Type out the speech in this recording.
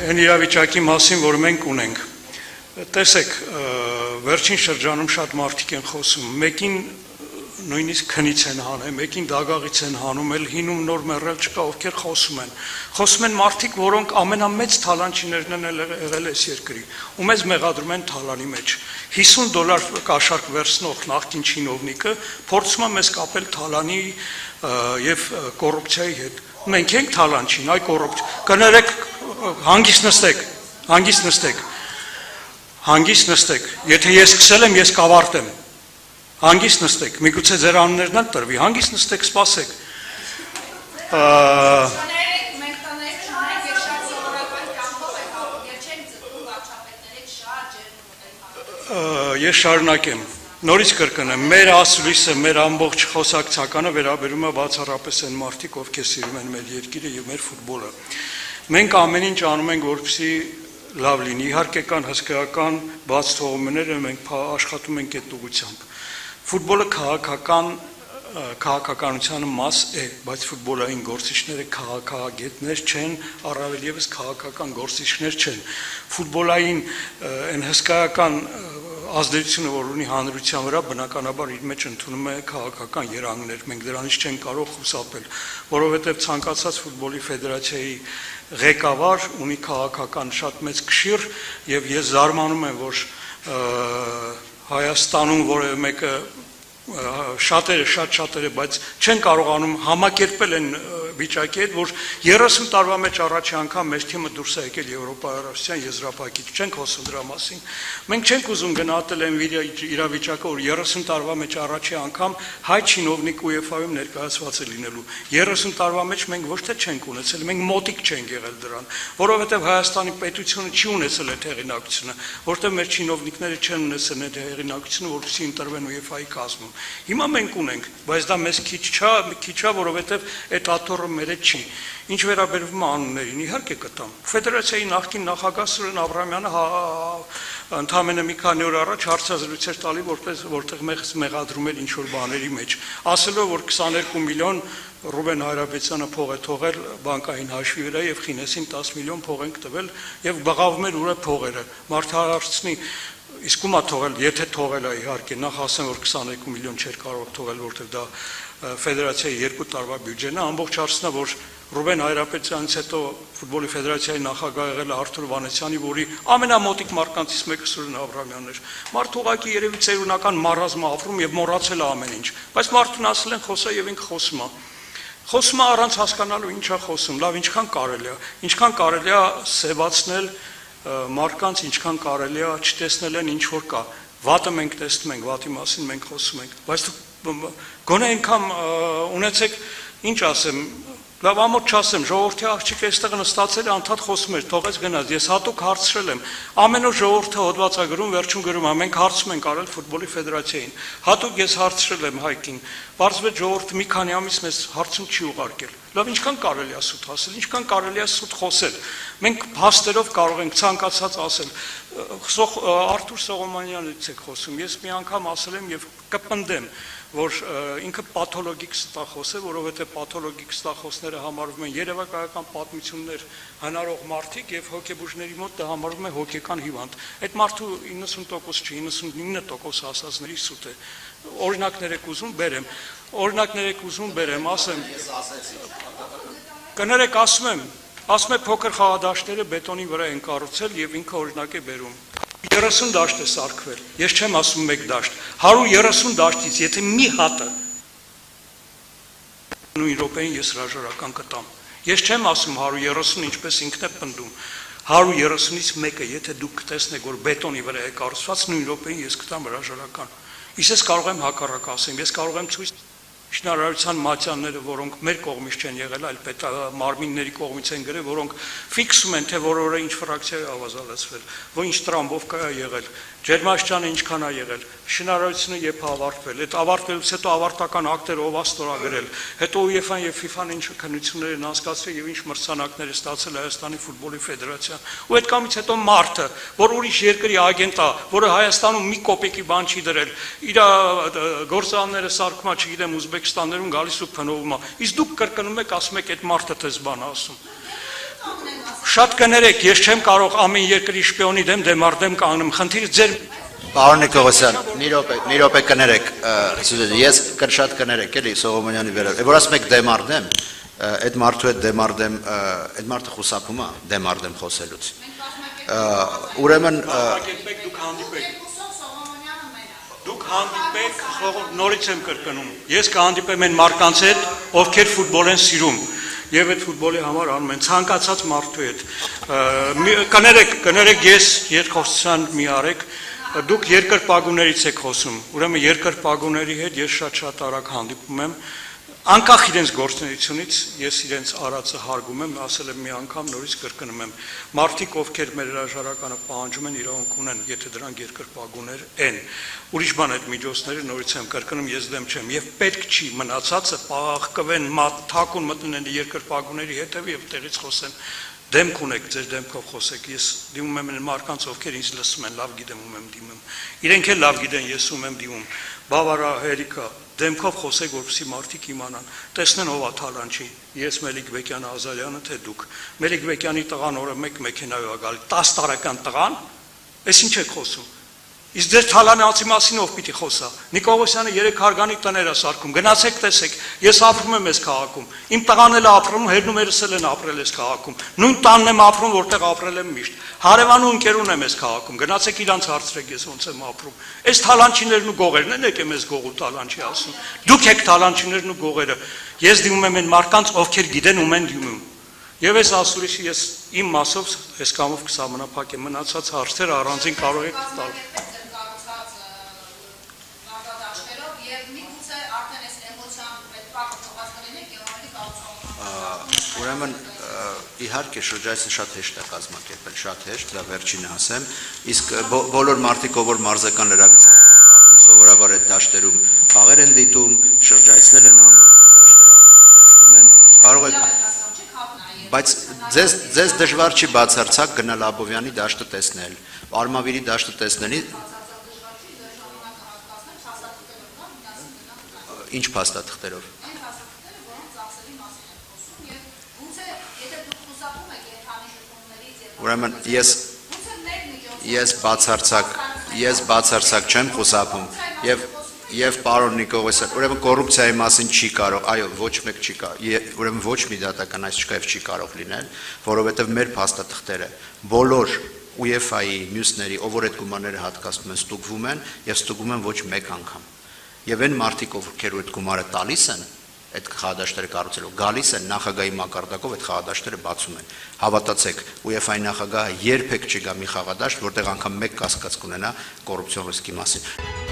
Այն իրավիճակի մասին, որ մենք ունենք։ Տեսեք, վերջին շրջանում շատ մարդիկ են խոսում, մեկին նույնիսկ քնից են հանում, մեկին դագաղից են հանում, էլ հինում նոր մեռել չկա, ովքեր խոսում են մարդիկ, որոնք ամենամեծ թալանչիներն են եղել այս երկրի, ու մեզ մեղադրում են թալանի մեջ։ $50 կաշառք վերցնող նախկին չինովնիկը փորձում է մեզ կապել թալանի եւ կոռուպցիայի հետ։ Մենք ենք թալանչին, այ կոռուպցիա։ Կներեք, հանգիստ նստեք, եթե ես սկսել եմ, ես կավարտեմ, հանգիստ նստեք, միգուցե ձեր անուններն էլ տրվի, հանգիստ նստեք, սպասեք։ Ես շարունակեմ, նորից կրկնեմ, մեր ասուլիսը, մեր ամբողջ խոսակցականը վերաբերում է բացառապես այն մարդիկ, ովքեր սիրում են մեր երկիրը եւ մեր ֆուտբոլը։ Մենք ամեն ինչ անում ենք, որպեսզի լավ լինի, իհարկե կան հսկայական բաց թողումներ, մենք աշխատում ենք այդ ուղղությամբ։ Ֆուտբոլը քաղաքականության մաս է, բայց ֆուտբոլային գործիչները քաղաքագետներ չեն, առավել եւս քաղաքական գործիչներ չեն։ Ֆուտբոլային այն հսկայական ազդեցությունը, որ ունի հանրության վրա, բնականաբար իր մեջ ընդունում է քաղաքական երանգներ, մենք դրանից չենք կարող խուսափել, որովհետև ցանկացած ֆուտբոլի ֆեդերացիայի ղեկավար ունի քաղաքական շատ մեծ կշիռ, եւ ես զարմանում եմ, որ Հայաստանում որևէ մեկը շատերը, բայց չեն կարողանում համակերպել են վիճակի հետ, որ 30 տարվա մեջ առաջի անգամ մեր թիմը դուրս է եկել Եվրոպայական եզրափակիչ, չենք խոսում դրա մասին։ Մենք չենք ուզում գնահատել այն իրավիճակը, որ 30 տարվա մեջ առաջի անգամ հայ չինովնիկ UEFA-ում ներկայացված է լինելու։ 30 տարվա մեջ մենք ոչ թե չենք ունեցել, մենք մոտիկ չենք եղել դրան, որովհետև Հայաստանի պետությունը չի ունեցել այդ հեղինակությունը, որտեղ մեր չինովնիկները չեն ունեցել այդ հեղինակությունը, որպեսզի ընտրվեն UEFA-ի կազմում։ Հիմա մենք ունենք, բայց դա մեզ քիչ չէ, որովհետև այդ աթոռը մեր հետ չի։ Ինչ վերաբերվում է անուններին, իհարկե կտամ։ Ֆեդերացիայի նախկին նախագահ Սուրեն Աբրահամյանը ընդամենը մի քանի օր առաջ հարցազրույց էր տալի, որտեղ մեղադրում էր ինչ-որ բաների մեջ, ասելով, որ 22 միլիոն Ռուբեն Հայրապետյանը փող է թողել բանկային հաշվի վրա եւ Խինեսին 10 միլիոն փող ենք տվել եւ բղավում էր ուր է փողերը։ Մարդը հարցնի, իսկ ում է թողել, եթե թողել է իհարկե, նախ ասեմ, որ 22 միլիոն չէր կարող թողել, որտեղ դա ֆեդերացիայի 2 տարվա բյուջեն է, ամբողջ հարցն է, որ Ռուբեն Հայրապետյանից հետո ֆուտբոլի ֆեդերացիայի նախագահ եղել է Արթուր Վանեսյանի, որի ամենամոտիկ մարկանցից մեկը Սուրեն Աբրահամյանն էր։ Մարդը ուղղակի երևի ծերունական մարազմա ապրում եւ մոռացել է ամեն ինչ, բայց մարդուն ասել են խոսա եւ ինքը խոսում է։ Խոսում է առանց հասկանալու ինչ է խոսում, լավ, ինչքան կարելի է սևացնել մարդկանց, ինչքան կարելի է չտեսնել են ինչ որ կա։ Վատը մենք տեսնում ենք, վատի մասին մենք խոսում ենք, բայց գոնե այնքան ունեցեք, ինչ ասեմ, լավ ամոթ չասեմ, ժողովրդի աղջիկը այստեղ նստածել է, անդադ խոսում էր, թողեց գնաց, ես հատուկ հարցրել եմ, ամեն օր ժողովուրդը հոդվածագրում, վերջում գրում, մենք հարցում ենք արել ֆուտբոլի ֆեդերացիային, հատուկ ես հարցրել եմ Հայկին, բարձվեց ժողովուրդը մի քանի ամիս մեզ հարցում չի ուղարկել, լավ ինչքան կարելի է սուտ ասել, ինչքան կարելի է սուտ խոսել, մենք փաստերով կարող ենք ցանկացած ասել, Արթուր Սողոմանյանից եք խոսում, ես մի անգամ ասել եմ եւ կպնդեմ, որ ինքը պաթոլոգիկ ստախոս է, որովհետև պաթոլոգիկ ստախոսները համարվում են երևակայական պատմություններ հնարող մարդիկ եւ հոգեբուժների մոտ դա համարվում է հոգեկան հիվանդ։ Այդ մարդու 90% չի, 99% ասածների սուտ է։ Օրինակներ եք ուզում բերեմ, ասեմ։ Կներեք, ասում եմ փոքր խաղադաշտերը բետոնի վրա են կառուցել եւ ինքը օրինակ է բերում։ 30 դաշտ է սարքվել, ես չեմ ասում մեկ դաշտ, 130 դաշտից, եթե մի հատը նույն րոպեին ես հրաժարական կտամ, ես չեմ ասում 130 ինչպես ինքն է պնդում, 130-ից մեկը, եթե դուք կտեսնեք, որ բետոնի վրա է կառուցված, նույն րոպեին ես կտամ հրաժարական, ես կարող եմ հակառակ ասեմ, ես կարող եմ ցույց շնարարության մատյանները, որոնք մեր կողմից չեն եղել, այլ մարմինների կողմից են գրել, որոնք ֆիքսում են, թե որը ինչ ֆրակցիա է ավազալացվել, որ ինչ տրամբովկա է եղել, ջերմաշճանը ինչքան է եղել, շնարարությունը երբ ավարտվել, այդ ավարտվելուց հետո ավարտական ակտերը ով ստորագրել, հետո UEFA-ն եւ FIFA-ն ինչ քննություններ են անցկացրել եւ ինչ մրցանակներ է ստացել Հայաստանի ֆուտբոլի ֆեդերացիան, ու այդ կամից հետո մարդը, որ ուրիշ երկրի ագենտ է, որը Հայաստանում մի կոպեկի բան չի դրել, իր գործարանները սարքում է, չգիտեմ, Ուզբեկստաններում գալիս ու փնովում է, իսկ դուք կրկնում եք, ասում եք այդ մարդը դες բան ասում։ Շատ կներեք, ես չեմ կարող ամեն երկրի շպիոնի դեմ դեմարդեմ կանգնեմ, խնդիրը ձեր Պարոն Նիկողոսյան, մի րոպե կներեք, ես շատ կներեք էլի Սողոմոնյանի վերաբերյալ, որ ասում եք դեմարդեմ, այդ մարդու հետ դեմարդեմ, այդ մարդը խուսափում է դեմարդեմ խոսելուց։ Ուրեմն դուք հանդիպեք, նորից եմ կրկնում, ես կհանդիպեմ այն մարդկանց հետ, ովքեր ֆուտբոլ են սիրում, եւ այդ ֆուտբոլի համար անում են ցանկացած մարդու հետ։ Կներեք, ես երկխոսության մի արեք, դուք երկրպագուներից եք խոսում, ուրեմն երկրպագուների հետ ես շատ արագ հանդիպում եմ, անկախ իրենց գործունեությունից ես իրենց արածը հարգում եմ, ասել եմ մի անգամ, նորից կրկնում եմ, մարդիկ, ովքեր մեր հրաժարականը պահանջում են, իրավունք ունեն, եթե դրանք երկրպագուներ են, ուրիշ բան այդ միջոցները նորից եմ կրկնում, ես դեմ չեմ, եւ պետք չի մնացածը պաղկվեն, թակուն մտնեն երկրպագուների հետևի եւ տեղից խոսեն, դեմք ունեք, ձեր դեմքով խոսեք, ես դիմում եմ մարդկանց, ովքեր ինձ լսում են, լավ գիտեմ ում եմ դիմում, իրենք էլ լավ գիտեն, ես ում եմ դիմում, բավարա հերիքա, դեմքով խոսեք, որպեսզի մարդիկ իմանան, տեսնեն ով է Թալանչի, ես Մելիք Բեկյան Ազարյանը, թե դուք, Մելիք Բեկյանի տղան օրը մեկ մեքենայով է գալի, 10 տարեկան տղան, այս ինչ եք խոսում, իսկ ձեր Թալանացի մասին ով պիտի խոսա, Նիկողոսյանը 3 հարգանի տներ է սարքում, գնացեք տեսեք, ես ապրում եմ այս քաղաքում, իմ տղան էլ ապրում, հերնումերս էլ են ապրել այս քաղաքում, նույն տանն եմ ապրում, որտեղ ապրել եմ միշտ, հարևան ու ընկերուն եմ այս քաղաքում, գնացեք իրանց հարցրեք, ես ոնց եմ ապրում, այս Թալանչիներն ու գողերն են եկել մեզ գողու Թալանչի ասում, դուք եք Թալանչիներն ու գողերը, ես դիմում եմ այն մարդկանց, ովքեր գիտեն ում են դիմում, եւ այս ասուրիշի ես իմ մասով այս կամով կսահմանափակեմ, մնացած հարցերը առանձին կարող եք տալ։ Ուրեմն իհարկե շրջայցը շատ հեշտ է կազմակերպել, շատ հեշտ, դա վերջինը ասեմ, իսկ բոլոր մարդիկ, ով որ մարզական լրագրության զբաղվում, սովորաբար այդ դաշտերում խաղեր են դիտում, շրջայցներ են անում, այդ դաշտերը ամեն օր տեսնում են, կարող եք, բայց ձեզ դժվար չի բացարձակ գնալ Աբովյանի դաշտը տեսնել, Արմավիրի դաշտը տեսնելի, ինչ փաստաթղթերով։ Ուրեմն ես բացարձակ չեմ խուսափում եւ պարոն Նիկողոսյան, ուրեմն կոռուպցիայի մասին չի կարող, այո, ոչ մեկ չի կարող, ուրեմն ոչ մի դատական այս չկայով չի կարող լինել, որովհետեւ մեր փաստաթղթերը բոլոր UEFA-ի մյուսների, ով որ այդ գումարները հատկացնում են, ստուգվում են եւ ստուգում են ոչ մեկ անգամ։ Եվ այն մարդիկ, ովքեր այդ գումարը տալիս են, այդ խաղադաշտերը կառուցելով գալիս են նախագահի մակարդակով այդ խաղադաշտերը բացում են հավատացեք UEFA-ի նախագահը երբեք չի գա մի խաղադաշտ որտեղ անգամ մեկ կասկած կունենա կոռուպցիոն ռիսկի մասին